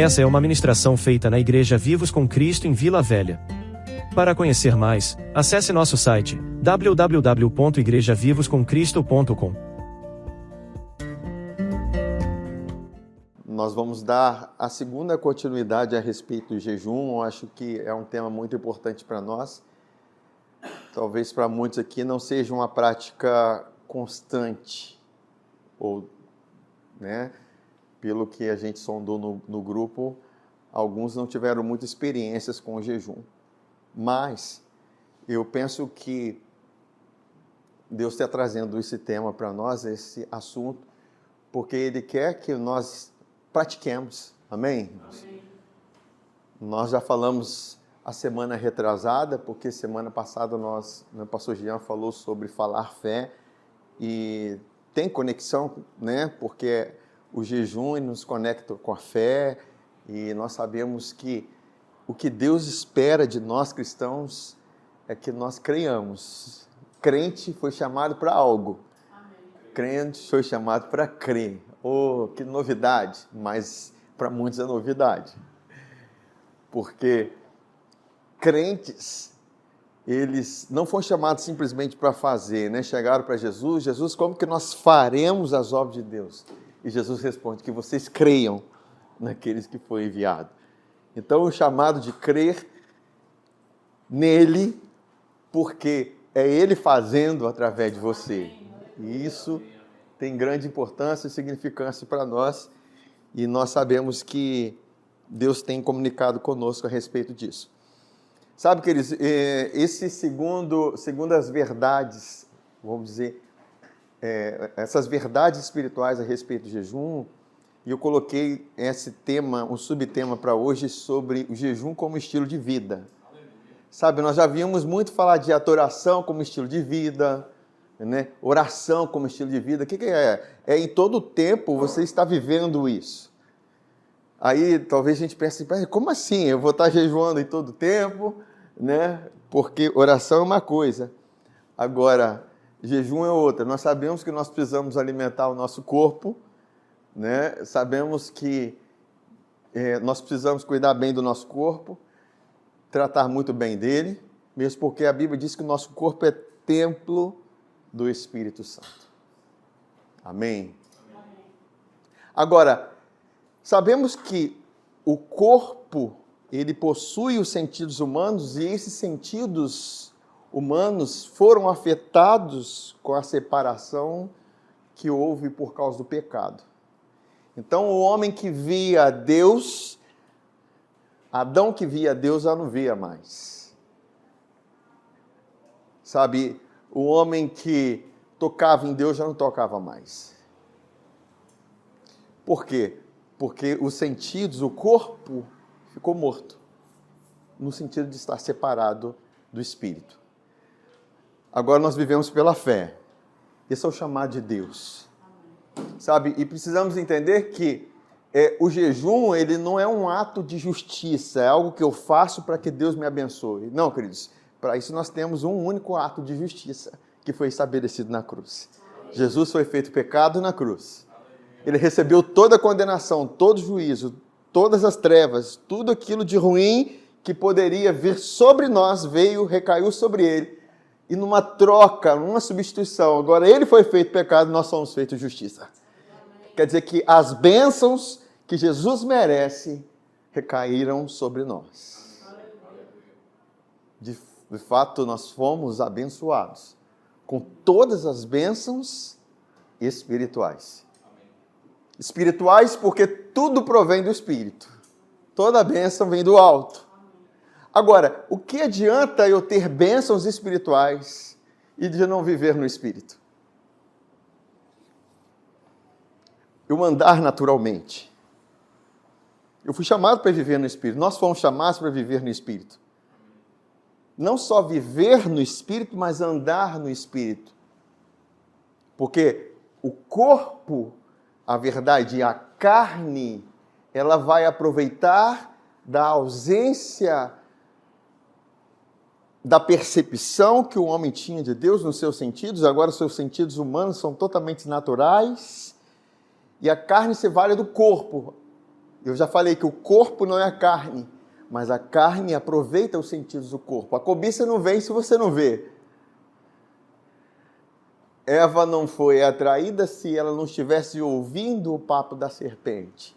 Essa é uma ministração feita na Igreja Vivos com Cristo em Vila Velha. Para conhecer mais, acesse nosso site www.igrejavivoscomcristo.com. Nós vamos dar a segunda continuidade a respeito do jejum. Eu acho que é um tema muito importante para nós. Talvez para muitos aqui não seja uma prática constante, ou, pelo que a gente sondou no grupo, alguns não tiveram muitas experiências com o jejum. Mas eu penso que Deus está trazendo esse tema para nós, esse assunto, porque Ele quer que nós pratiquemos. Amém? Amém. Nós já falamos a semana retrasada, porque semana passada o pastor Jean falou sobre falar fé, e tem conexão, porque o jejum nos conecta com a fé, e nós sabemos que o que Deus espera de nós cristãos é que nós creiamos. Crente foi chamado para algo. Amém. Crente foi chamado para crer. Oh, que novidade! Mas para muitos é novidade. Porque crentes, eles não foram chamados simplesmente para fazer, Chegaram para Jesus, como que nós faremos as obras de Deus? E Jesus responde que vocês creiam naqueles que foi enviado. Então, o chamado de crer nele, porque é ele fazendo através de você. E isso tem grande importância e significância para nós, e nós sabemos que Deus tem comunicado conosco a respeito disso. Sabe, queridos, esse segundo as verdades, vamos dizer, essas verdades espirituais a respeito do jejum, e eu coloquei esse tema, um subtema para hoje sobre o jejum como estilo de vida. Sabe, nós já vimos muito falar de adoração como estilo de vida, oração como estilo de vida. O que é? É em todo o tempo você está vivendo isso. Aí talvez a gente pense, como assim? Eu vou estar jejuando em todo o tempo, Porque oração é uma coisa, agora jejum é outra. Nós sabemos que nós precisamos alimentar o nosso corpo, Sabemos que nós precisamos cuidar bem do nosso corpo, tratar muito bem dele, mesmo porque a Bíblia diz que o nosso corpo é templo do Espírito Santo. Amém? Amém. Agora, sabemos que o corpo, ele possui os sentidos humanos, e esses sentidos humanos foram afetados com a separação que houve por causa do pecado. Então, o homem que via Deus, Adão que via Deus, já não via mais. Sabe, o homem que tocava em Deus já não tocava mais. Por quê? Porque os sentidos, o corpo, ficou morto, no sentido de estar separado do Espírito. Agora nós vivemos pela fé. Esse é o chamado de Deus. Sabe, e precisamos entender que o jejum, ele não é um ato de justiça, é algo que eu faço para que Deus me abençoe. Não, queridos, para isso nós temos um único ato de justiça, que foi estabelecido na cruz. Jesus foi feito pecado na cruz. Ele recebeu toda a condenação, todo o juízo, todas as trevas, tudo aquilo de ruim que poderia vir sobre nós, recaiu sobre ele. E numa troca, numa substituição, agora ele foi feito pecado, nós somos feitos justiça. Quer dizer que as bênçãos que Jesus merece recaíram sobre nós. De fato, nós fomos abençoados com todas as bênçãos espirituais. Espirituais porque tudo provém do Espírito. Toda bênção vem do alto. Agora, o que adianta eu ter bênçãos espirituais e de não viver no Espírito? Eu andar naturalmente. Eu fui chamado para viver no Espírito. Nós fomos chamados para viver no Espírito. Não só viver no Espírito, mas andar no Espírito. Porque o corpo, a verdade, a carne, ela vai aproveitar da ausência da percepção que o homem tinha de Deus nos seus sentidos. Agora os seus sentidos humanos são totalmente naturais, e a carne se vale do corpo. Eu já falei que o corpo não é a carne, mas a carne aproveita os sentidos do corpo. A cobiça não vem se você não vê. Eva não foi atraída se ela não estivesse ouvindo o papo da serpente.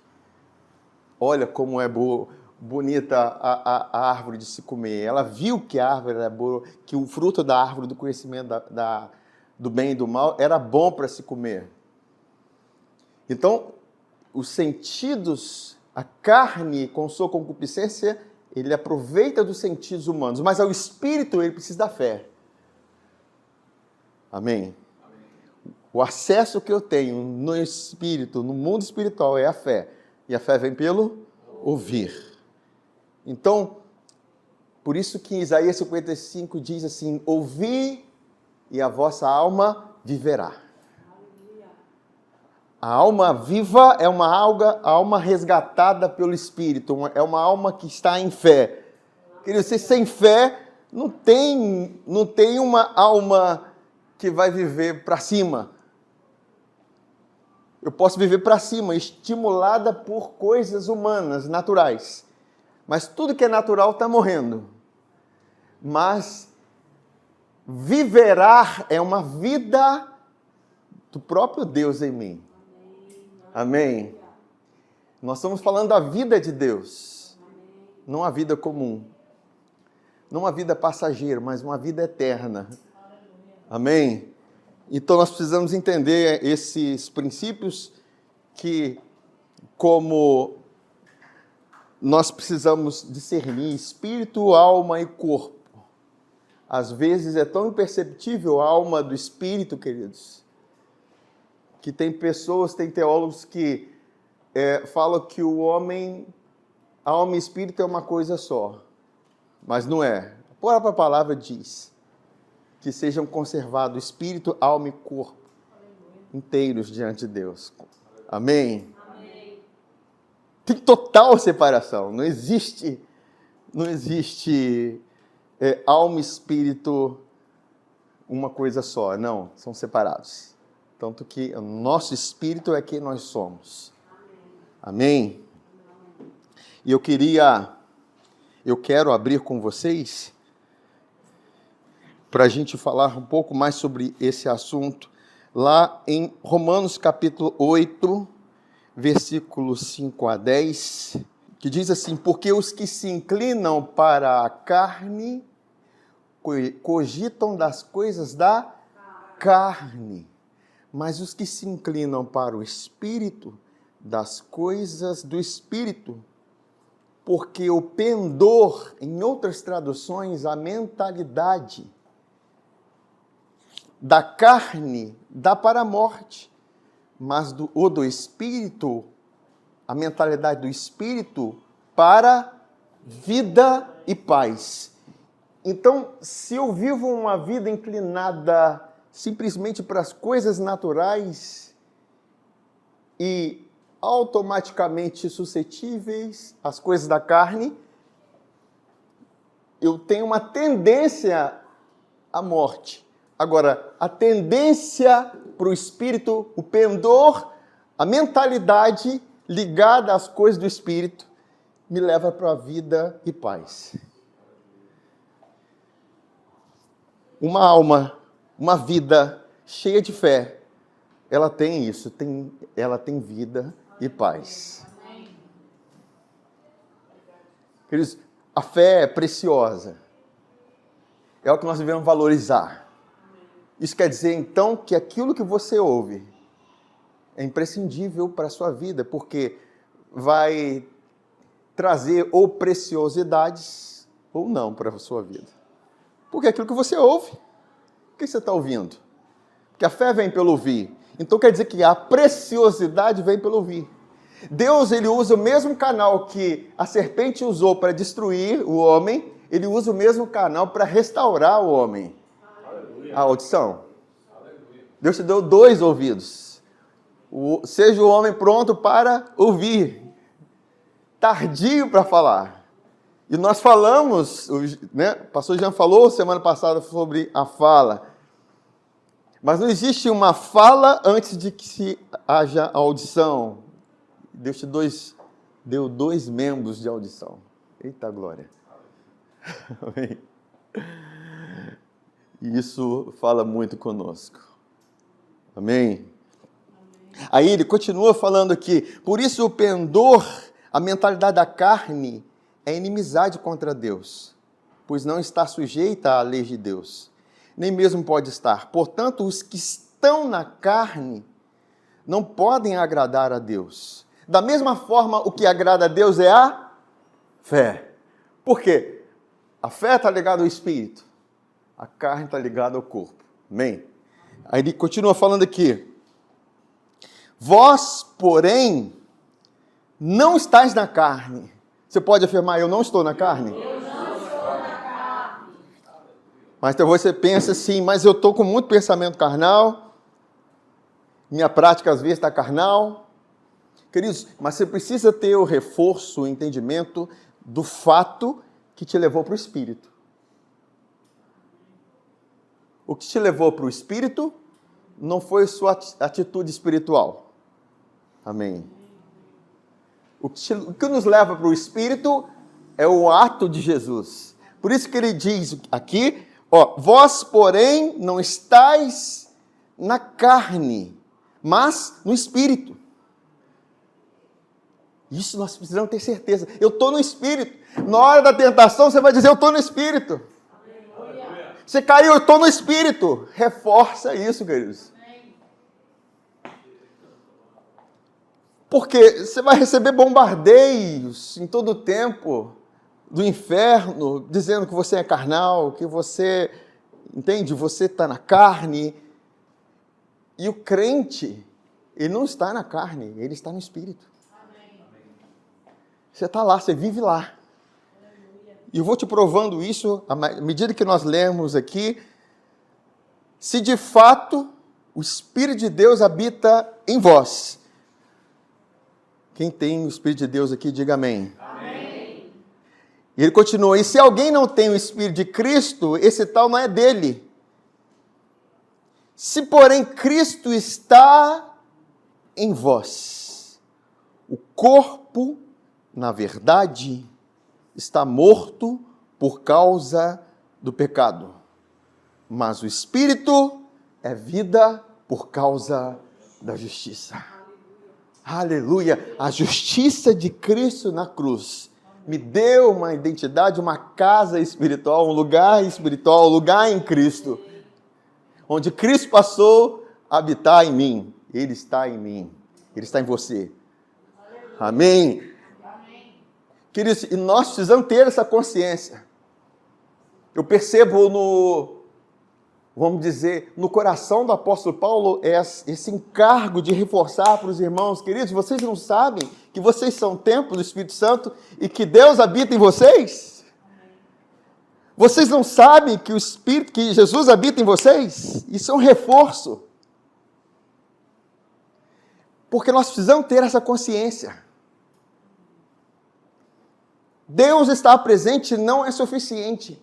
Olha como é bonita a árvore de se comer. Ela viu que a árvore era boa, que o fruto da árvore do conhecimento do bem e do mal era bom para se comer. Então, os sentidos, a carne com sua concupiscência, ele aproveita dos sentidos humanos, mas ao espírito ele precisa da fé. Amém? O acesso que eu tenho no espírito, no mundo espiritual, é a fé. E a fé vem pelo ouvir. Então, por isso que Isaías 55 diz assim: ouvi e a vossa alma viverá. A alma viva é uma alma resgatada pelo Espírito, é uma alma que está em fé. Querido, você sem fé não tem uma alma que vai viver para cima. Eu posso viver para cima, estimulada por coisas humanas, naturais. Mas tudo que é natural está morrendo. Mas viverá é uma vida do próprio Deus em mim. Amém? Nós estamos falando da vida de Deus, não a vida comum. Não a vida passageira, mas uma vida eterna. Amém? Então nós precisamos entender esses princípios que, como nós precisamos discernir espírito, alma e corpo. Às vezes é tão imperceptível a alma do espírito, queridos, que tem pessoas, tem teólogos que falam que o homem, alma e espírito é uma coisa só. Mas não é. A própria palavra diz que sejam conservados espírito, alma e corpo inteiros diante de Deus. Amém? Amém. Tem total separação. Não existe alma e espírito uma coisa só. Não, são separados. Tanto que o nosso espírito é quem nós somos. Amém? E eu quero abrir com vocês para a gente falar um pouco mais sobre esse assunto, lá em Romanos capítulo 8, versículos 5 a 10, que diz assim: porque os que se inclinam para a carne cogitam das coisas da carne, mas os que se inclinam para o Espírito, das coisas do Espírito. Porque o pendor, em outras traduções, a mentalidade da carne dá para a morte, mas do Espírito, a mentalidade do Espírito, para vida e paz. Então, se eu vivo uma vida inclinada simplesmente para as coisas naturais e automaticamente suscetíveis às coisas da carne, eu tenho uma tendência à morte. Agora, a tendência para o espírito, o pendor, a mentalidade ligada às coisas do espírito, me leva para a vida e paz. Uma alma, uma vida cheia de fé, ela tem isso, ela tem vida e paz. Queridos, a fé é preciosa. É o que nós devemos valorizar. Isso quer dizer, então, que aquilo que você ouve é imprescindível para a sua vida, porque vai trazer ou preciosidades ou não para a sua vida. Porque aquilo que você ouve, o que você está ouvindo? Porque a fé vem pelo ouvir. Então quer dizer que a preciosidade vem pelo ouvir. Deus, ele usa o mesmo canal que a serpente usou para destruir o homem, ele usa o mesmo canal para restaurar o homem. Aleluia. A audição. Aleluia. Deus te deu 2 ouvidos. Seja o homem pronto para ouvir, tardio para falar. E nós falamos, né? O pastor Jean falou semana passada sobre a fala. Mas não existe uma fala antes de que se haja audição. Deus te deu 2 membros de audição. Eita glória! Amém? E isso fala muito conosco. Amém? Aí ele continua falando aqui, por isso o pendor, a mentalidade da carne, é inimizade contra Deus, pois não está sujeita à lei de Deus, nem mesmo pode estar. Portanto, os que estão na carne não podem agradar a Deus. Da mesma forma, o que agrada a Deus é a fé. Por quê? A fé está ligada ao Espírito, a carne está ligada ao corpo. Amém? Aí ele continua falando aqui, vós, porém, não estáis na carne. Você pode afirmar, eu não estou na carne? Eu não estou na carne. Mas então você pensa assim, mas eu estou com muito pensamento carnal, minha prática às vezes está carnal. Queridos, mas você precisa ter o reforço, o entendimento do fato que te levou para o Espírito. O que te levou para o Espírito não foi sua atitude espiritual. Amém. O que nos leva para o Espírito é o ato de Jesus. Por isso que ele diz aqui, vós, porém, não estáis na carne, mas no Espírito. Isso nós precisamos ter certeza. Eu estou no Espírito. Na hora da tentação, você vai dizer, eu estou no Espírito. Você caiu, eu estou no Espírito. Reforça isso, queridos. Porque você vai receber bombardeios em todo o tempo do inferno, dizendo que você é carnal, que você, entende? Você está na carne. E o crente, ele não está na carne, ele está no Espírito. Você está lá, você vive lá. E eu vou te provando isso, à medida que nós lemos aqui, se de fato o Espírito de Deus habita em vós. Quem tem o Espírito de Deus aqui, diga amém. Amém. E ele continua, e se alguém não tem o Espírito de Cristo, esse tal não é dele. Se, porém, Cristo está em vós, o corpo, na verdade, está morto por causa do pecado, mas o Espírito é vida por causa da justiça. Aleluia! A justiça de Cristo na cruz me deu uma identidade, uma casa espiritual, um lugar em Cristo, onde Cristo passou a habitar em mim. Ele está em mim, Ele está em você. Amém? Queridos, e nós precisamos ter essa consciência. Eu percebo vamos dizer, no coração do apóstolo Paulo, esse encargo de reforçar para os irmãos, queridos, vocês não sabem que vocês são templo do Espírito Santo e que Deus habita em vocês? Vocês não sabem que que Jesus habita em vocês? Isso é um reforço. Porque nós precisamos ter essa consciência. Deus estar presente não é suficiente.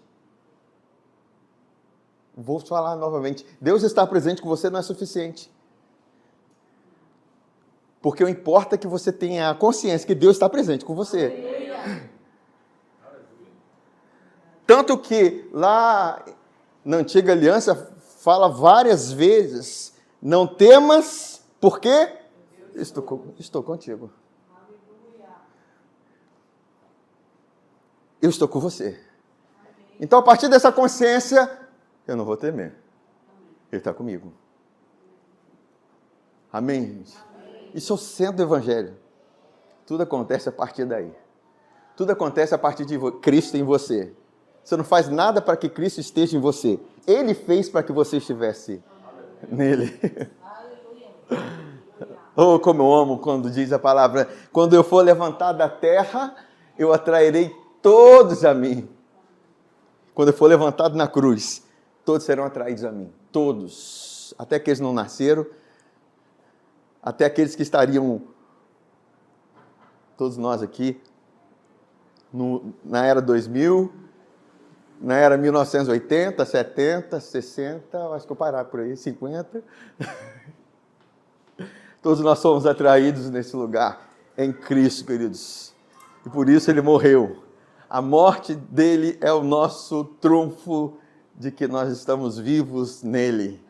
Vou falar novamente. Deus estar presente com você não é suficiente. Porque o importa é que você tenha a consciência que Deus está presente com você. Tanto que lá na Antiga Aliança fala várias vezes, não temas, porque estou contigo. Eu estou com você. Então, a partir dessa consciência, eu não vou temer. Ele está comigo. Amém, gente? Isso é o centro do Evangelho. Tudo acontece a partir daí. Tudo acontece a partir de Cristo em você. Você não faz nada para que Cristo esteja em você. Ele fez para que você estivesse nele. Oh, como eu amo quando diz a palavra, quando eu for levantado da terra, eu atrairei todos a mim. Quando eu for levantado na cruz, todos serão atraídos a mim. Todos. Até aqueles que não nasceram, até aqueles que estariam, todos nós aqui, na era 2000, na era 1980, 70, 60, acho que eu parar por aí, 50. Todos nós somos atraídos nesse lugar. em Cristo, queridos. E por isso ele morreu. A morte dele é o nosso trunfo de que nós estamos vivos nele.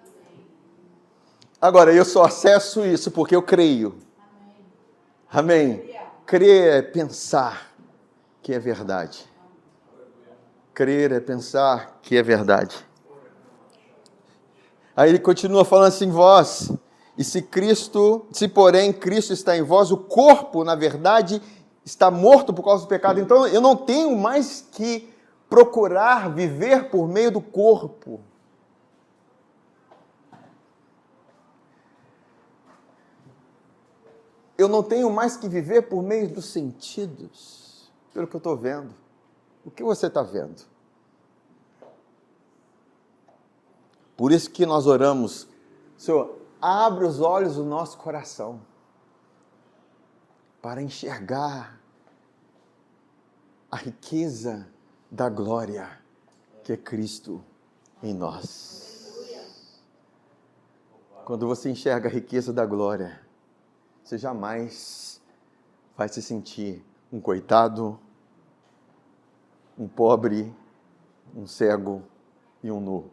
Agora, eu só acesso isso porque eu creio. Amém. Crer é pensar que é verdade. Crer é pensar que é verdade. Aí ele continua falando assim, vós, e se porém Cristo está em vós, o corpo, na verdade, está morto por causa do pecado. Então, eu não tenho mais que procurar viver por meio do corpo. Eu não tenho mais que viver por meio dos sentidos, pelo que eu estou vendo. O que você está vendo? Por isso que nós oramos, Senhor, abre os olhos do nosso coração para enxergar a riqueza da glória que é Cristo em nós. Quando você enxerga a riqueza da glória, você jamais vai se sentir um coitado, um pobre, um cego e um nu.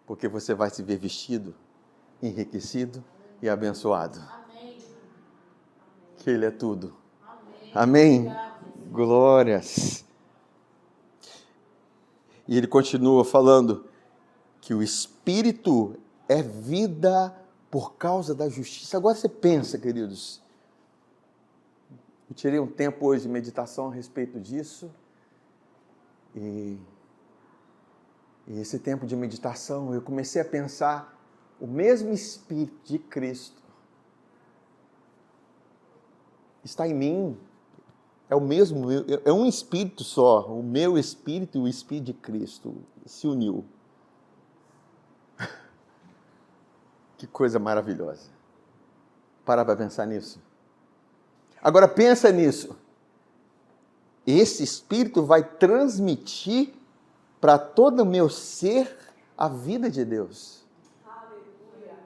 Porque você vai se ver vestido, enriquecido e abençoado. Amém. Que Ele é tudo. Amém. Glórias. E ele continua falando que o Espírito é vida por causa da justiça. Agora você pensa, queridos, eu tirei um tempo hoje de meditação a respeito disso, e esse tempo de meditação eu comecei a pensar, o mesmo Espírito de Cristo está em mim, é o mesmo, é um Espírito só, o meu Espírito e o Espírito de Cristo se uniu. Que coisa maravilhosa. Para pensar nisso. Agora pensa nisso. Esse Espírito vai transmitir para todo o meu ser a vida de Deus. Aleluia.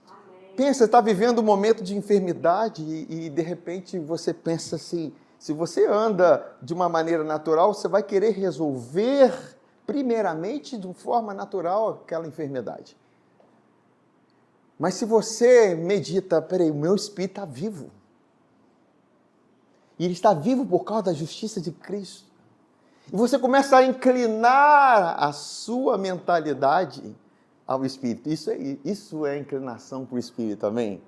Amém. Pensa, você está vivendo um momento de enfermidade e de repente você pensa assim, se você anda de uma maneira natural, você vai querer resolver primeiramente de uma forma natural aquela enfermidade. Mas se você medita, peraí, o meu espírito está vivo. E ele está vivo por causa da justiça de Cristo. E você começa a inclinar a sua mentalidade ao Espírito. Isso é inclinação para o Espírito, amém?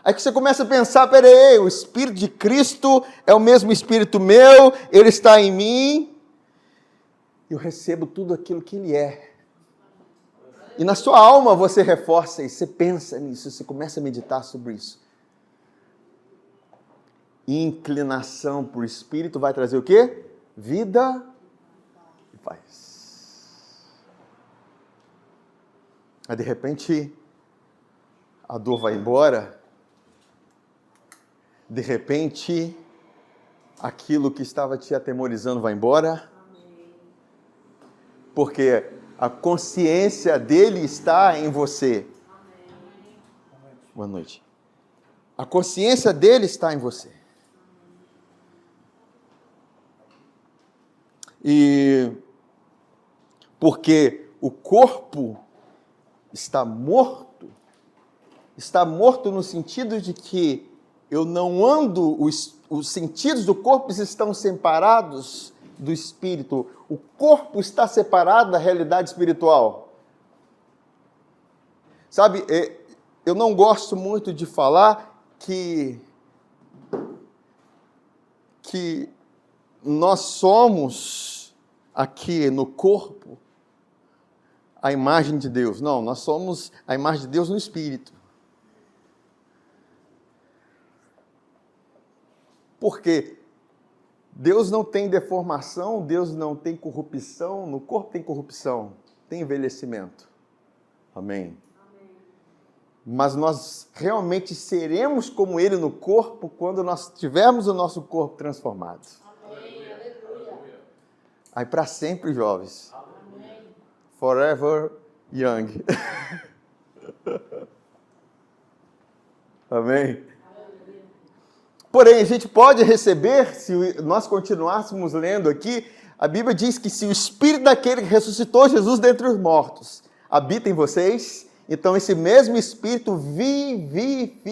Aí que você começa a pensar, peraí, o Espírito de Cristo é o mesmo Espírito meu, ele está em mim, eu recebo tudo aquilo que ele é. E na sua alma você reforça isso, você pensa nisso, você começa a meditar sobre isso. Inclinação para o Espírito vai trazer o quê? Vida e paz. Aí de repente a dor vai embora, de repente aquilo que estava te atemorizando vai embora, porque a consciência dele está em você. Boa noite. A consciência dele está em você. E porque o corpo está morto no sentido de que eu não ando, os sentidos do corpo estão separados do espírito. O corpo está separado da realidade espiritual. Sabe, eu não gosto muito de falar que nós somos aqui no corpo a imagem de Deus. Não, nós somos a imagem de Deus no espírito. Porque Deus não tem deformação, Deus não tem corrupção, no corpo tem corrupção, tem envelhecimento. Amém? Mas nós realmente seremos como Ele no corpo quando nós tivermos o nosso corpo transformado. Amém. Aleluia. Aí para sempre, jovens. Amém. Forever young. Amém? Porém, a gente pode receber, se nós continuássemos lendo aqui, a Bíblia diz que se o Espírito daquele que ressuscitou Jesus dentre os mortos habita em vocês, então esse mesmo Espírito vivificará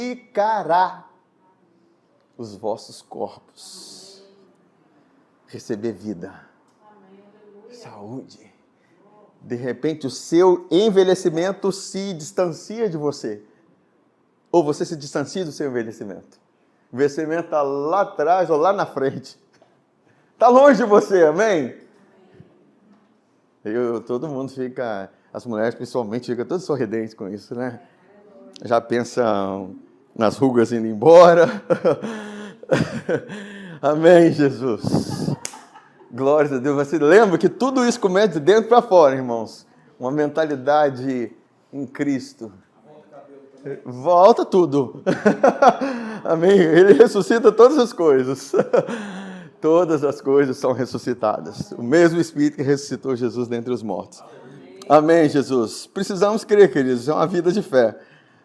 os vossos corpos. Receber vida, saúde. De repente, o seu envelhecimento se distancia de você. Ou você se distancia do seu envelhecimento. O envelhecimento está lá atrás ou lá na frente. Está longe de você, amém? Todo mundo fica, as mulheres principalmente, ficam todas sorridentes com isso, né? Já pensam nas rugas indo embora. Amém, Jesus. Glória a Deus. Você lembra que tudo isso começa de dentro para fora, irmãos. Uma mentalidade em Cristo. Volta tudo. Amém. Ele ressuscita todas as coisas. Todas as coisas são ressuscitadas. O mesmo Espírito que ressuscitou Jesus dentre os mortos. Amém, Jesus. Precisamos crer, queridos. É uma vida de fé.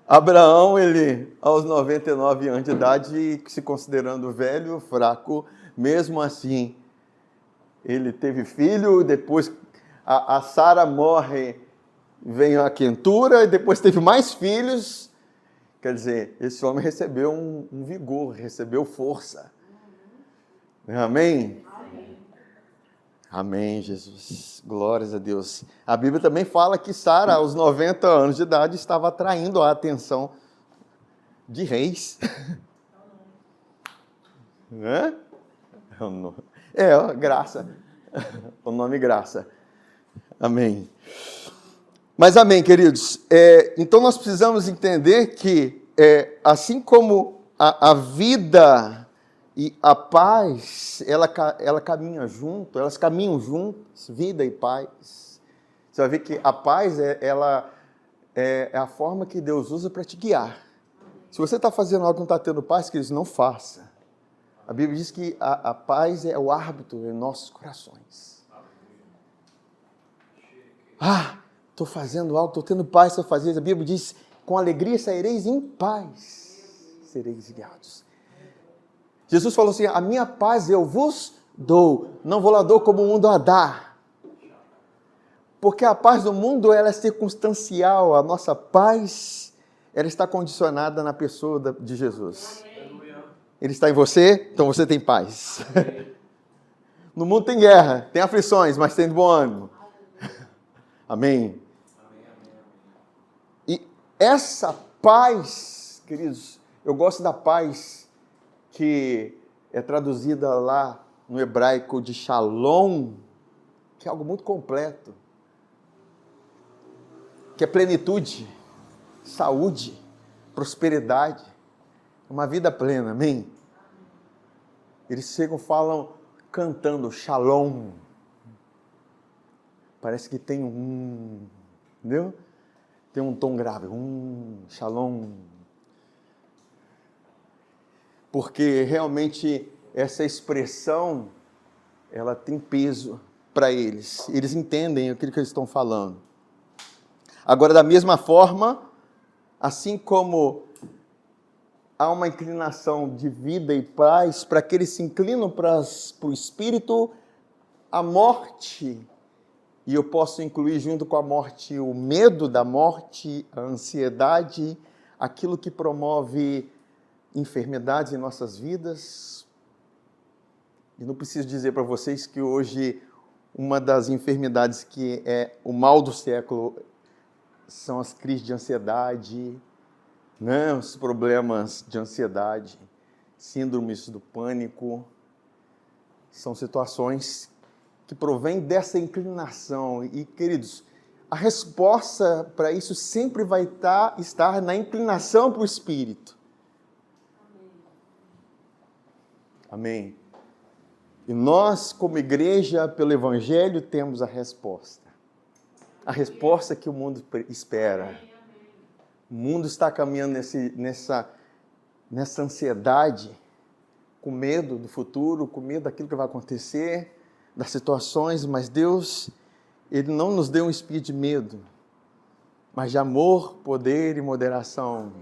Abraão, ele, aos 99 anos de idade, se considerando velho, fraco, mesmo assim, ele teve filho, depois a Sara morre, vem a quentura, e depois teve mais filhos. Quer dizer, esse homem recebeu um vigor, recebeu força. Amém? Amém, Jesus. Glórias a Deus. A Bíblia também fala que Sara, aos 90 anos de idade, estava atraindo a atenção de reis. Né? Graça. O nome graça. Amém. Mas amém, queridos. Então nós precisamos entender que, assim como a vida e a paz, ela caminha junto, elas caminham juntas, vida e paz. Você vai ver que a paz, ela é a forma que Deus usa para te guiar. Se você está fazendo algo que não está tendo paz, queridos, não faça. A Bíblia diz que a paz é o árbitro em nossos corações. Estou fazendo algo, estou tendo paz para fazer. A Bíblia diz, com alegria saireis em paz, sereis guiados. Jesus falou assim, a minha paz eu vos dou, não vou lá dou como o mundo a dá. Porque a paz do mundo, ela é circunstancial, a nossa paz, ela está condicionada na pessoa de Jesus. Ele está em você, então você tem paz. No mundo tem guerra, tem aflições, mas tem bom ânimo. Amém? E essa paz, queridos, eu gosto da paz que é traduzida lá no hebraico de shalom, que é algo muito completo, que é plenitude, saúde, prosperidade, uma vida plena, amém? Eles chegam, falam, cantando shalom, parece que tem entendeu? Tem um tom grave, shalom, porque realmente essa expressão, ela tem peso para eles. Eles entendem aquilo que eles estão falando. Agora, da mesma forma, assim como há uma inclinação de vida e paz para que eles se inclinam para o espírito, a morte, e eu posso incluir junto com a morte o medo da morte, a ansiedade, aquilo que promove enfermidades em nossas vidas. E não preciso dizer para vocês que hoje uma das enfermidades que é o mal do século são as crises de ansiedade, né? Os problemas de ansiedade, síndromes do pânico, são situações que provêm dessa inclinação. E, queridos, a resposta para isso sempre vai estar na inclinação para o Espírito. Amém. E nós, como igreja, pelo Evangelho, temos a resposta. A resposta que o mundo espera. O mundo está caminhando nessa ansiedade, com medo do futuro, com medo daquilo que vai acontecer, das situações, mas Deus, Ele não nos deu um espírito de medo, mas de amor, poder e moderação.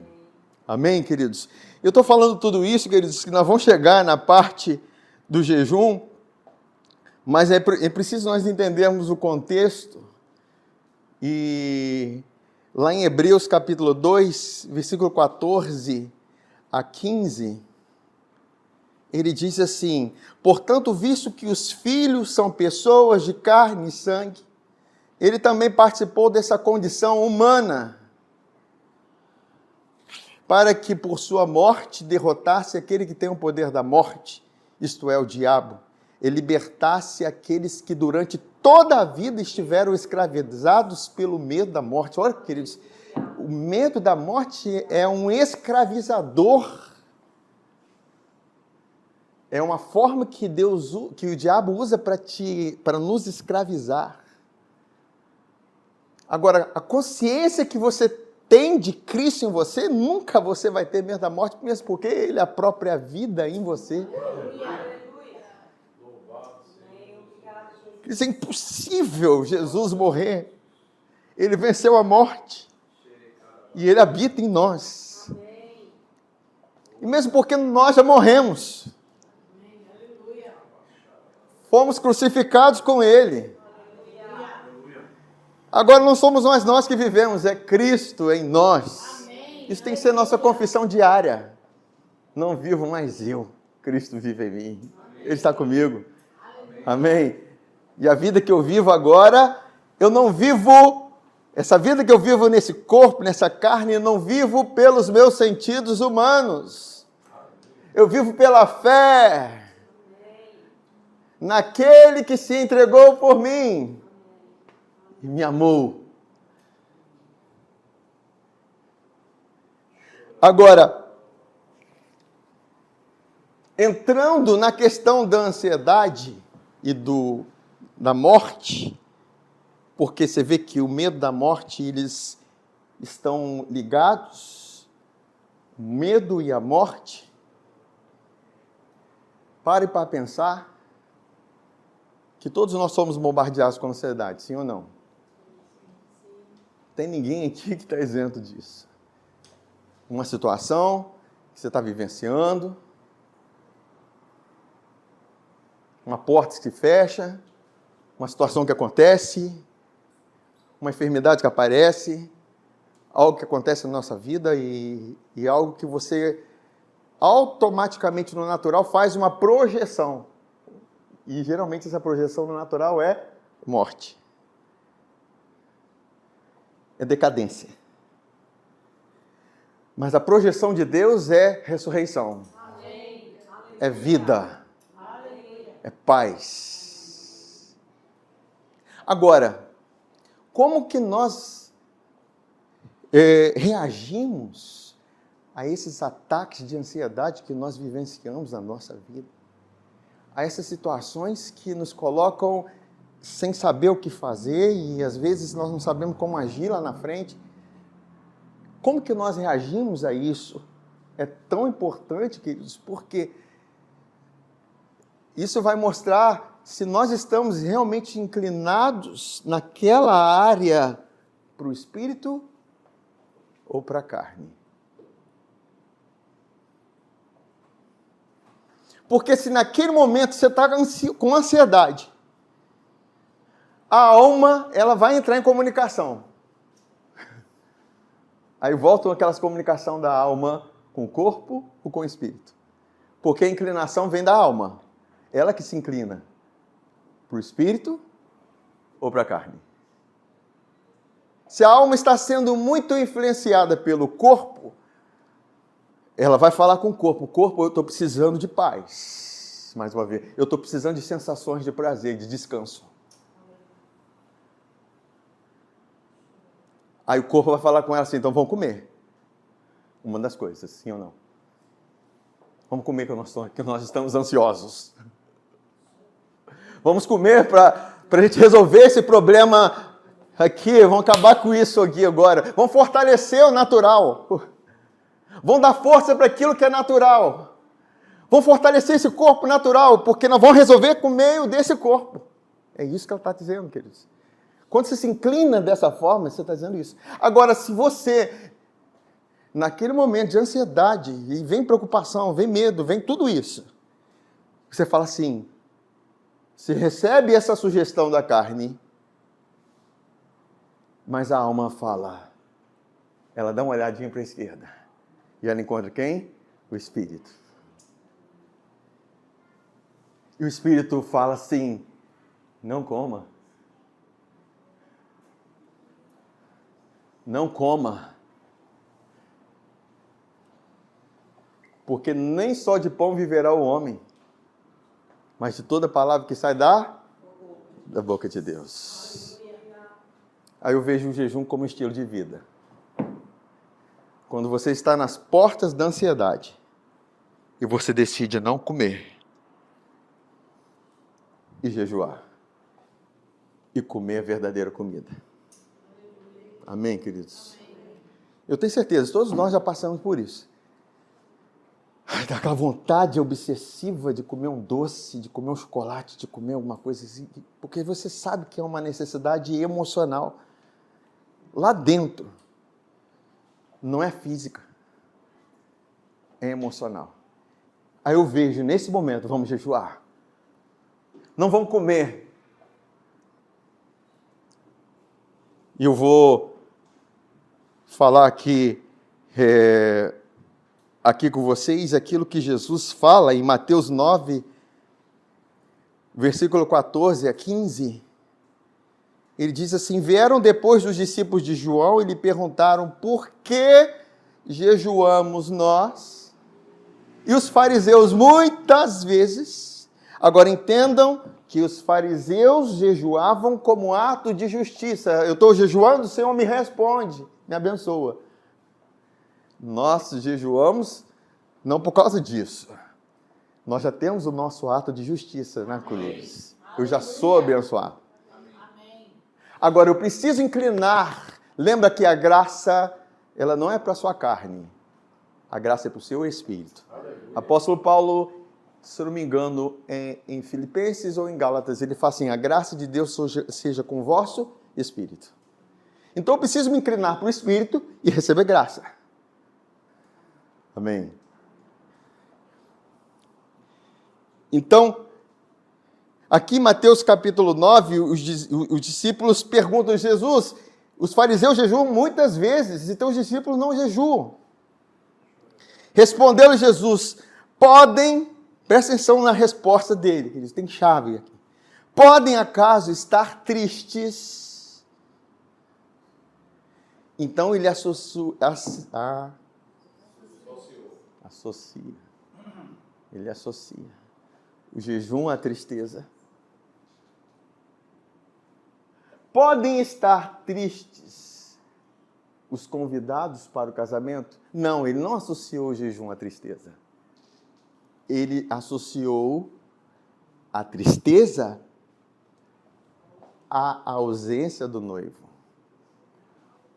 Amém, queridos? Eu estou falando tudo isso, queridos, que nós vamos chegar na parte do jejum, mas é preciso nós entendermos o contexto. E lá em Hebreus capítulo 2, versículo 14 a 15, ele diz assim: portanto, visto que os filhos são pessoas de carne e sangue, ele também participou dessa condição humana, para que por sua morte derrotasse aquele que tem o poder da morte, isto é, o diabo, e libertasse aqueles que durante toda a vida estiveram escravizados pelo medo da morte. Olha, queridos, o medo da morte é um escravizador. É uma forma que o diabo usa para nos escravizar. Agora, a consciência que você tem de Cristo em você, nunca você vai ter medo da morte, mesmo porque Ele é a própria vida em você. Isso é impossível Jesus morrer. Ele venceu a morte. E Ele habita em nós. E mesmo porque nós já morremos. Fomos crucificados com Ele. Agora não somos nós que vivemos, é Cristo em nós. Isso tem que ser nossa confissão diária. Não vivo mais eu, Cristo vive em mim. Ele está comigo. Amém. E a vida que eu vivo agora, eu não vivo, essa vida que eu vivo nesse corpo, nessa carne, eu não vivo pelos meus sentidos humanos. Eu vivo pela fé naquele que se entregou por mim e me amou. Agora, entrando na questão da ansiedade e da morte, porque você vê que o medo da morte, eles estão ligados, o medo e a morte. Pare para pensar que todos nós somos bombardeados com ansiedade, sim ou não? Tem ninguém aqui que está isento disso. Uma situação que você está vivenciando, uma porta que se fecha, uma situação que acontece, uma enfermidade que aparece, algo que acontece na nossa vida e algo que você automaticamente no natural faz uma projeção. E geralmente essa projeção no natural é morte. É decadência. Mas a projeção de Deus é ressurreição. É vida. É paz. Agora, como que nós reagimos a esses ataques de ansiedade que nós vivenciamos na nossa vida? A essas situações que nos colocam sem saber o que fazer e às vezes nós não sabemos como agir lá na frente. Como que nós reagimos a isso? É tão importante, queridos, porque isso vai mostrar se nós estamos realmente inclinados naquela área para o espírito ou para a carne. Porque se naquele momento você está com ansiedade, a alma ela vai entrar em comunicação. Aí voltam aquelas comunicação da alma com o corpo ou com o espírito. Porque a inclinação vem da alma. Ela que se inclina para o espírito ou para a carne. Se a alma está sendo muito influenciada pelo corpo, ela vai falar com o corpo. O corpo, eu estou precisando de paz. Mais uma vez, eu estou precisando de sensações de prazer, de descanso. Aí o corpo vai falar com ela assim, então vamos comer. Uma das coisas, sim ou não? Vamos comer que nós estamos ansiosos. Vamos comer para a gente resolver esse problema aqui, vamos acabar com isso aqui agora. Vamos fortalecer o natural. Vamos dar força para aquilo que é natural. Vamos fortalecer esse corpo natural, porque nós vamos resolver com o meio desse corpo. É isso que ela está dizendo, queridos. Quando você se inclina dessa forma, você está dizendo isso. Agora, se você naquele momento de ansiedade, e vem preocupação, vem medo, vem tudo isso, você fala assim, você recebe essa sugestão da carne, mas a alma fala, ela dá uma olhadinha para a esquerda, e ela encontra quem? O Espírito. E o Espírito fala assim, não coma. Não coma. Porque nem só de pão viverá o homem, mas de toda palavra que sai da boca de Deus. Aí eu vejo o jejum como estilo de vida. Quando você está nas portas da ansiedade e você decide não comer e jejuar e comer a verdadeira comida. Amém, queridos? Eu tenho certeza, todos nós já passamos por isso. Dá aquela vontade obsessiva de comer um doce, de comer um chocolate, de comer alguma coisa assim, porque você sabe que é uma necessidade emocional lá dentro. Não é física, é emocional. Aí eu vejo, nesse momento, vamos jejuar. Não vamos comer. E eu vou falar aqui com vocês aquilo que Jesus fala em Mateus 9, versículo 14 a 15. Ele diz assim, vieram depois dos discípulos de João e lhe perguntaram, por que jejuamos nós? E os fariseus muitas vezes, agora entendam que os fariseus jejuavam como ato de justiça. Eu estou jejuando, o Senhor me responde, me abençoa. Nós jejuamos não por causa disso. Nós já temos o nosso ato de justiça, né, queridos? Eu já sou abençoado. Agora, eu preciso inclinar. Lembra que a graça, ela não é para a sua carne. A graça é para o seu espírito. Apóstolo Paulo, se eu não me engano, em Filipenses ou em Gálatas, ele fala assim, a graça de Deus seja com o vosso espírito. Então, eu preciso me inclinar para o espírito e receber graça. Amém. Então, aqui em Mateus capítulo 9, os discípulos perguntam a Jesus, os fariseus jejuam muitas vezes, então os discípulos não jejuam. Respondeu Jesus, presta atenção na resposta dele, eles têm chave aqui. Podem acaso estar tristes? Então ele associa. Ele associa o jejum à tristeza. Podem estar tristes os convidados para o casamento? Não, ele não associou o jejum à tristeza. Ele associou a tristeza à ausência do noivo.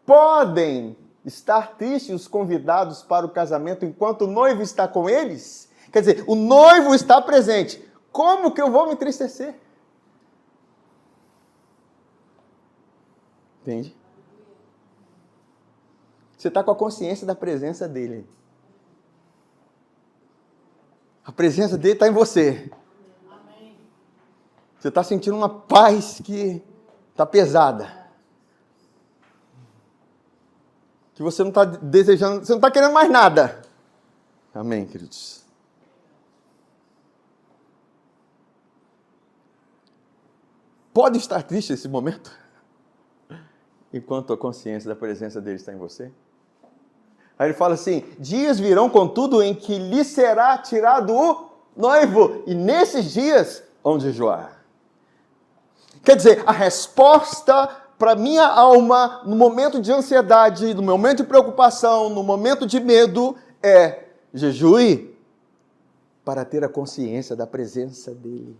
Podem estar tristes os convidados para o casamento enquanto o noivo está com eles? Quer dizer, o noivo está presente. Como que eu vou me entristecer? Entende? Você está com a consciência da presença dele. A presença dele está em você. Você está sentindo uma paz que está pesada. Que você não está desejando, você não está querendo mais nada. Amém, queridos? Pode estar triste nesse momento? Enquanto a consciência da presença dele está em você? Aí ele fala assim, dias virão, contudo, em que lhe será tirado o noivo, e nesses dias vão jejuar. Quer dizer, a resposta para minha alma, no momento de ansiedade, no momento de preocupação, no momento de medo, é jejue para ter a consciência da presença dele.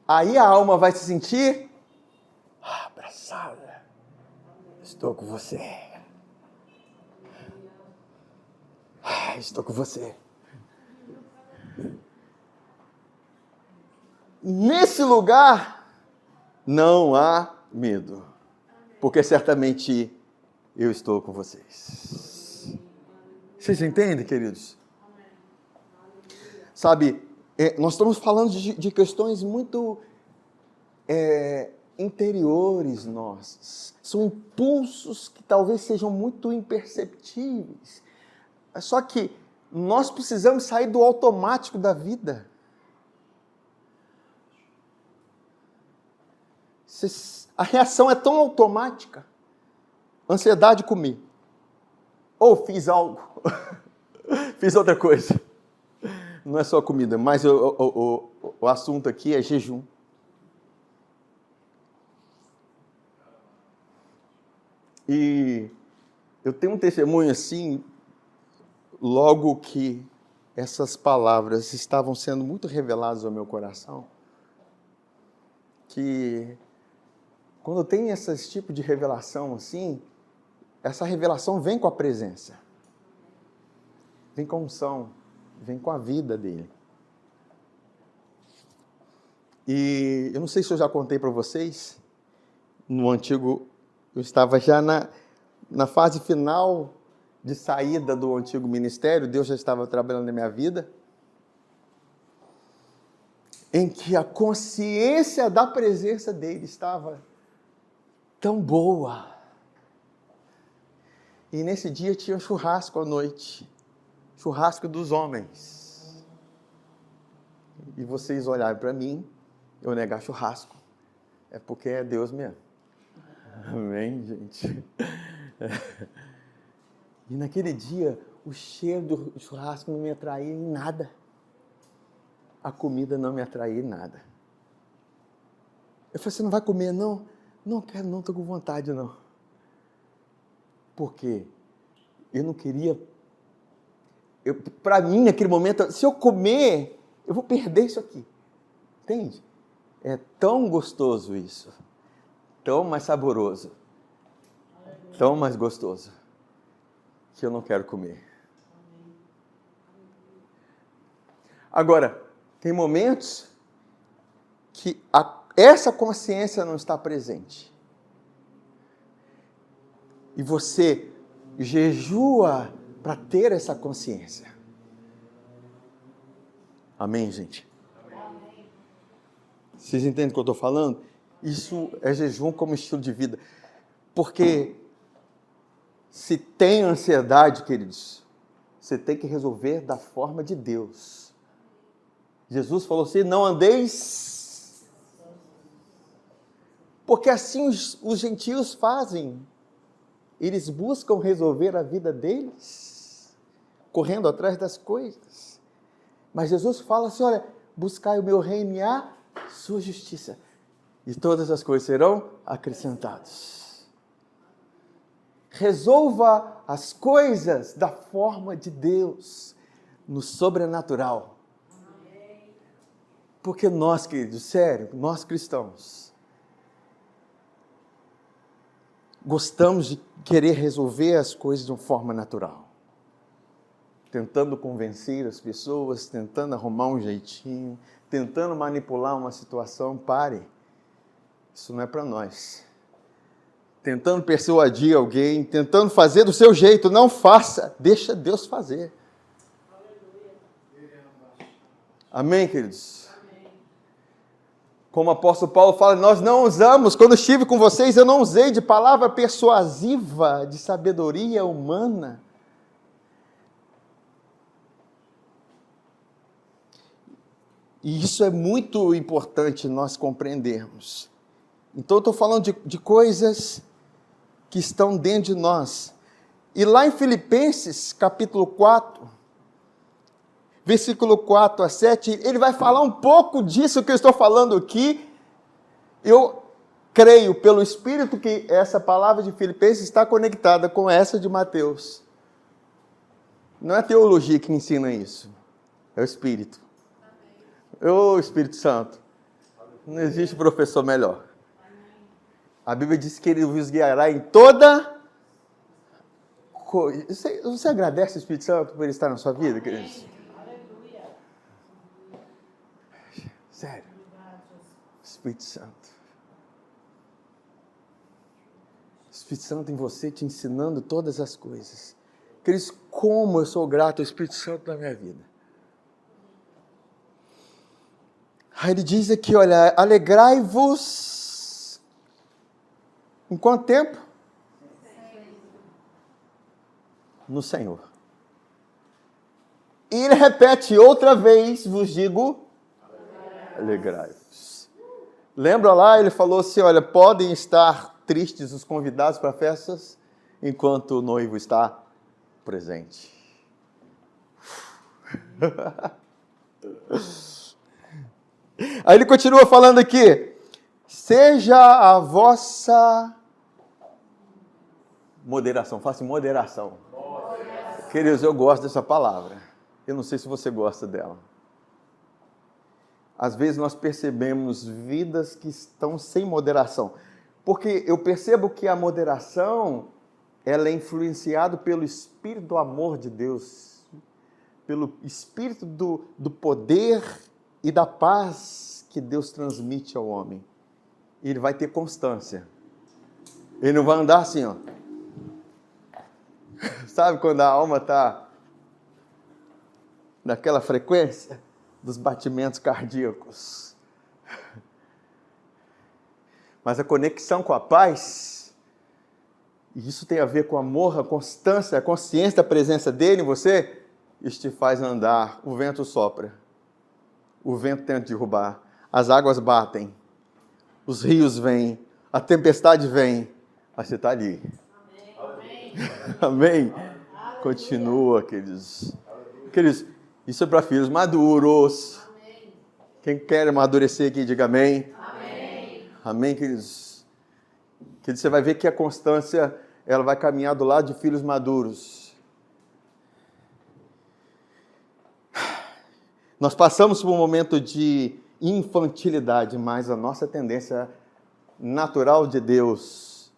Aí a alma vai se sentir abraçada. Estou com você. Estou com você. Nesse lugar não há medo, porque certamente eu estou com vocês. Vocês entendem, queridos? Sabe, nós estamos falando de questões muito interiores nossas. São impulsos que talvez sejam muito imperceptíveis. Só que nós precisamos sair do automático da vida. A reação é tão automática. Ansiedade, comi. Ou fiz algo. Fiz outra coisa. Não é só comida, mas o assunto aqui é jejum. E eu tenho um testemunho assim, logo que essas palavras estavam sendo muito reveladas ao meu coração, que quando tem esse tipo de revelação assim, essa revelação vem com a presença, vem com a unção, vem com a vida dele. E eu não sei se eu já contei para vocês, no antigo, eu estava já na fase final de saída do antigo ministério, Deus já estava trabalhando na minha vida, em que a consciência da presença dele estava tão boa. E nesse dia tinha um churrasco à noite, churrasco dos homens. E vocês olharem para mim, eu negar churrasco, é porque é Deus mesmo. Amém, gente? E naquele dia, o cheiro do churrasco não me atraía em nada. A comida não me atraía em nada. Eu falei, você não vai comer, não? Não quero, não, estou com vontade, não. Por quê? Eu não queria... Para mim, naquele momento, se eu comer, eu vou perder isso aqui. Entende? É tão gostoso isso. Tão mais saboroso. Tão mais gostoso. Que eu não quero comer. Agora, tem momentos que essa consciência não está presente. E você jejua para ter essa consciência. Amém, gente? Amém. Vocês entendem o que eu estou falando? Isso é jejum como estilo de vida. Porque se tem ansiedade, queridos, você tem que resolver da forma de Deus. Jesus falou assim, não andeis... Porque assim os gentios fazem. Eles buscam resolver a vida deles, correndo atrás das coisas. Mas Jesus fala assim, olha, buscai o meu reino e a sua justiça. E todas as coisas serão acrescentadas. Resolva as coisas da forma de Deus, no sobrenatural. Porque nós, queridos, sério, nós cristãos, gostamos de querer resolver as coisas de uma forma natural. Tentando convencer as pessoas, tentando arrumar um jeitinho, tentando manipular uma situação. Pare. Isso não é para nós. Tentando persuadir alguém, tentando fazer do seu jeito, não faça, deixa Deus fazer. Amém, queridos? Amém. Como o apóstolo Paulo fala, nós não usamos, quando estive com vocês, eu não usei de palavra persuasiva, de sabedoria humana. E isso é muito importante nós compreendermos. Então, eu estou falando de coisas que estão dentro de nós. E lá em Filipenses, capítulo 4, versículo 4 a 7, ele vai falar um pouco disso que eu estou falando aqui. Eu creio, pelo Espírito, que essa palavra de Filipenses está conectada com essa de Mateus. Não é a teologia que ensina isso, é o Espírito. Ô Espírito Santo, não existe professor melhor. A Bíblia diz que ele vos guiará em toda coisa. Você agradece ao Espírito Santo por ele estar na sua vida, queridos? Aleluia. Sério. Espírito Santo. Espírito Santo em você, te ensinando todas as coisas. Queridos, como eu sou grato ao Espírito Santo na minha vida. Aí ele diz aqui, olha, alegrai-vos. Em quanto tempo? No Senhor. E ele repete outra vez, vos digo, alegrai-vos. Lembra lá, ele falou assim, olha, podem estar tristes os convidados para festas, enquanto o noivo está presente. Aí ele continua falando aqui, seja a vossa moderação, faça moderação. Queridos, eu gosto dessa palavra. Eu não sei se você gosta dela. Às vezes nós percebemos vidas que estão sem moderação. Porque eu percebo que a moderação, ela é influenciada pelo Espírito do amor de Deus. Pelo Espírito do poder e da paz que Deus transmite ao homem. Ele vai ter constância. Ele não vai andar assim, ó. Sabe quando a alma está naquela frequência dos batimentos cardíacos? Mas a conexão com a paz, e isso tem a ver com o amor, a constância, a consciência da presença dele em você, isso te faz andar. O vento sopra, o vento tenta derrubar, as águas batem, os rios vêm, a tempestade vem, mas você está ali. Amém? Continua, queridos. Queridos, isso é para filhos maduros. Amém. Quem quer amadurecer aqui, diga amém. Amém. Amém, queridos. Queridos, você vai ver que a constância, ela vai caminhar do lado de filhos maduros. Nós passamos por um momento de infantilidade, mas a nossa tendência natural de Deus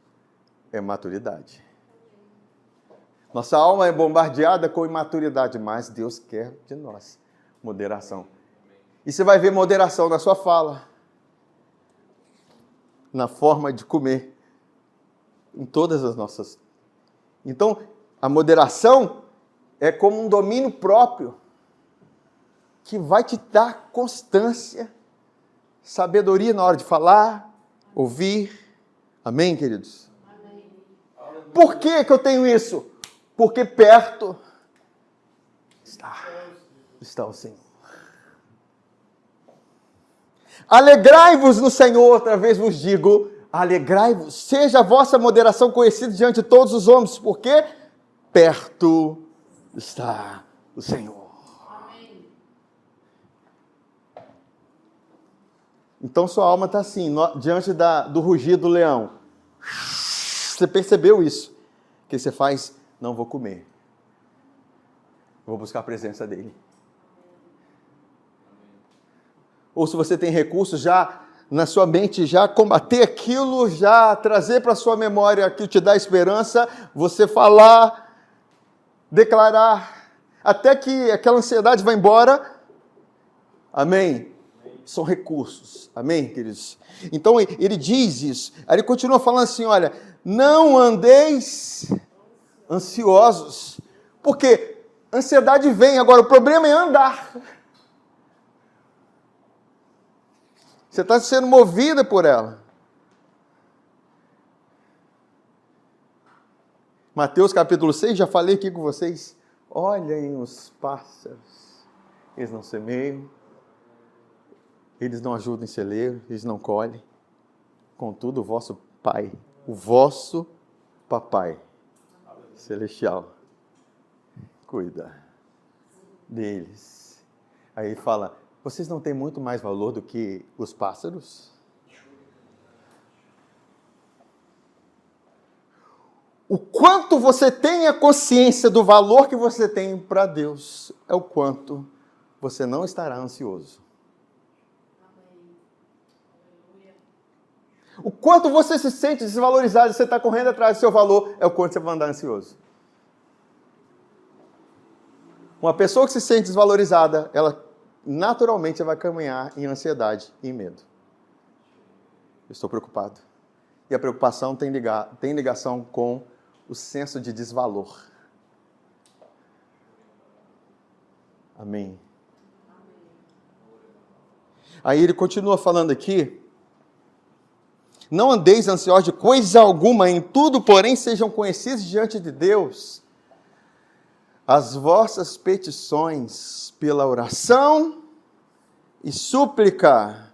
é maturidade. Nossa alma é bombardeada com imaturidade, mas Deus quer de nós moderação. E você vai ver moderação na sua fala, na forma de comer, em todas as nossas. Então, a moderação é como um domínio próprio que vai te dar constância, sabedoria na hora de falar, ouvir. Amém, queridos? Amém. Por que eu tenho isso? Porque perto está o Senhor. Alegrai-vos no Senhor, outra vez vos digo, alegrai-vos, seja a vossa moderação conhecida diante de todos os homens, porque perto está o Senhor. Amém. Então sua alma está assim, diante do rugir do leão. Você percebeu isso? O que você faz? Não vou comer. Vou buscar a presença dele. Ou se você tem recursos, já na sua mente, já combater aquilo, já trazer para a sua memória aquilo que te dá esperança, você falar, declarar, até que aquela ansiedade vá embora. Amém? São recursos. Amém, queridos? Então ele diz isso. Aí ele continua falando assim, olha, não andeis ansiosos, porque ansiedade vem, agora o problema é andar. Você está sendo movida por ela. Mateus capítulo 6, já falei aqui com vocês, olhem os pássaros, eles não semeiam, eles não ajudam em celeiro, eles não colhem, contudo o vosso Pai, o vosso Papai Celestial cuida deles. Aí ele fala, vocês não têm muito mais valor do que os pássaros? O quanto você tem a consciência do valor que você tem para Deus, é o quanto você não estará ansioso. O quanto você se sente desvalorizado, você está correndo atrás do seu valor, é o quanto você vai andar ansioso. Uma pessoa que se sente desvalorizada, ela naturalmente vai caminhar em ansiedade e em medo. Eu estou preocupado. E a preocupação tem ligação com o senso de desvalor. Amém. Aí ele continua falando aqui: não andeis ansiosos de coisa alguma, em tudo, porém, sejam conhecidos diante de Deus as vossas petições pela oração e súplica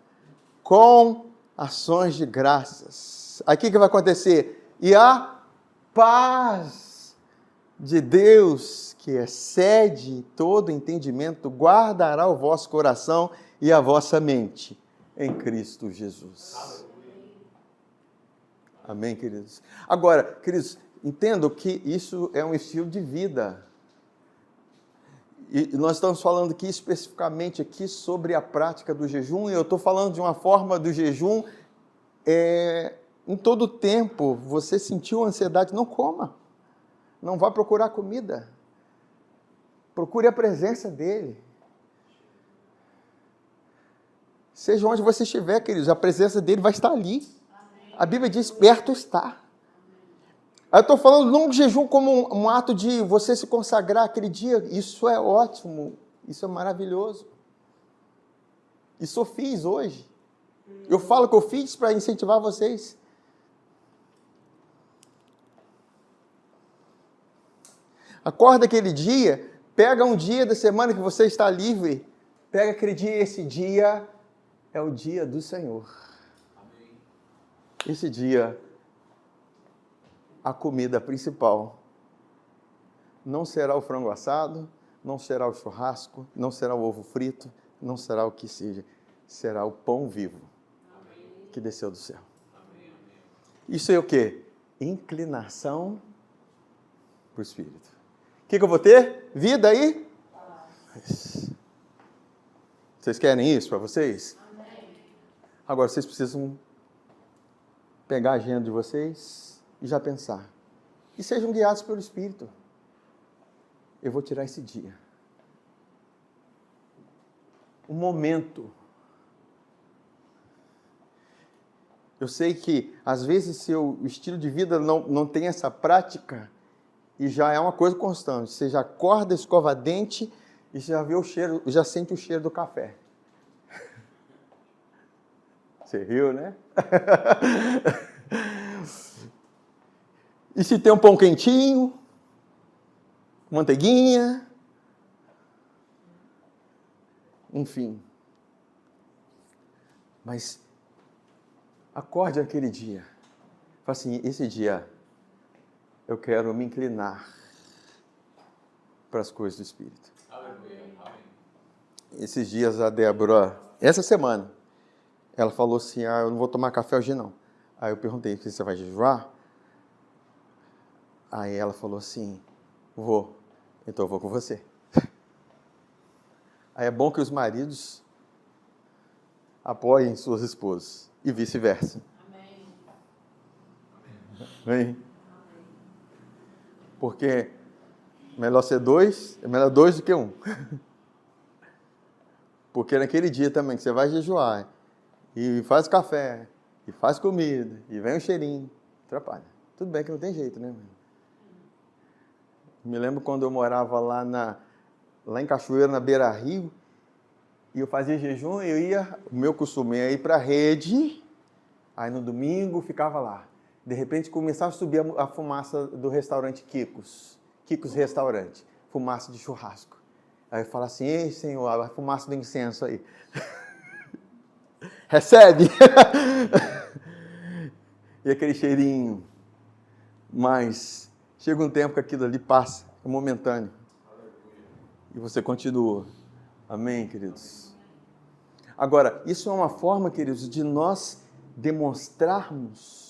com ações de graças. Aí o que vai acontecer? E a paz de Deus, que excede todo entendimento, guardará o vosso coração e a vossa mente em Cristo Jesus. Amém, queridos? Agora, queridos, entendo que isso é um estilo de vida. E nós estamos falando aqui especificamente aqui sobre a prática do jejum, e eu estou falando de uma forma do jejum, em todo o tempo. Você sentiu ansiedade, não coma. Não vá procurar comida. Procure a presença dele. Seja onde você estiver, queridos, a presença dele vai estar ali. A Bíblia diz: perto está. Eu estou falando não de jejum como um ato de você se consagrar aquele dia. Isso é ótimo, isso é maravilhoso. Isso eu fiz hoje. Eu falo que eu fiz para incentivar vocês. Acorda aquele dia, pega um dia da semana que você está livre, pega aquele dia, esse dia é o dia do Senhor. Esse dia, a comida principal não será o frango assado, não será o churrasco, não será o ovo frito, não será o que seja, será o pão vivo que desceu do céu. Isso é o quê? Inclinação para o Espírito. O que eu vou ter? Vida aí? Vocês querem isso para vocês? Agora vocês precisam pegar a agenda de vocês e já pensar. E sejam guiados pelo Espírito. Eu vou tirar esse dia. Um momento. Eu sei que, às vezes, seu estilo de vida não tem essa prática, e já é uma coisa constante. Você já acorda, escova dente, e você já vê o cheiro, já sente o cheiro do café. Você riu, né? E se tem um pão quentinho, manteiguinha, enfim. Mas acorde aquele dia. Fala assim: esse dia eu quero me inclinar para as coisas do Espírito. Esses dias a Débora, essa semana, ela falou assim: eu não vou tomar café hoje não. Aí eu perguntei: você vai jejuar? Aí ela falou assim: vou, então eu vou com você. Aí é bom que os maridos apoiem suas esposas e vice-versa. Amém? Porque melhor ser dois, é melhor dois do que um. Porque naquele dia também que você vai jejuar, e faz café, e faz comida, e vem o cheirinho, atrapalha. Tudo bem que não tem jeito, né? Me lembro quando eu morava lá em Cachoeira, na Beira Rio, e eu fazia jejum, o meu costume era ir para a rede, aí no domingo ficava lá. De repente começava a subir a fumaça do restaurante Kikos Restaurante, fumaça de churrasco. Aí eu falo assim: ei, Senhor, a fumaça do incenso aí. Recebe! E aquele cheirinho. Mas chega um tempo que aquilo ali passa, é momentâneo. E você continua. Amém, queridos? Agora, isso é uma forma, queridos, de nós demonstrarmos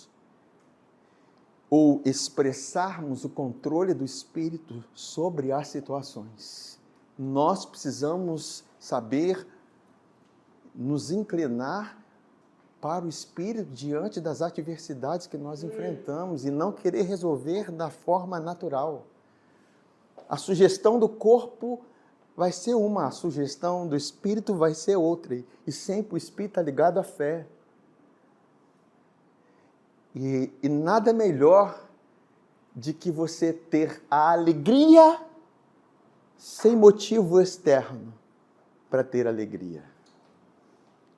ou expressarmos o controle do Espírito sobre as situações. Nós precisamos saber nos inclinar para o Espírito diante das adversidades que nós enfrentamos e não querer resolver da forma natural. A sugestão do corpo vai ser uma, a sugestão do Espírito vai ser outra. E sempre o Espírito está ligado à fé. E nada melhor de que você ter a alegria sem motivo externo para ter alegria,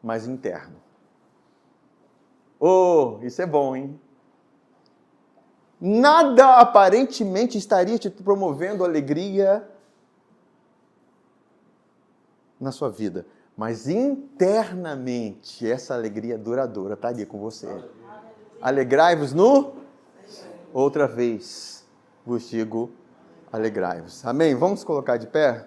mas interno. Oh, isso é bom, hein? Nada aparentemente estaria te promovendo alegria na sua vida, mas internamente essa alegria duradoura estaria com você. Alegrai-vos no... Outra vez vos digo, alegrai-vos. Amém? Vamos colocar de pé?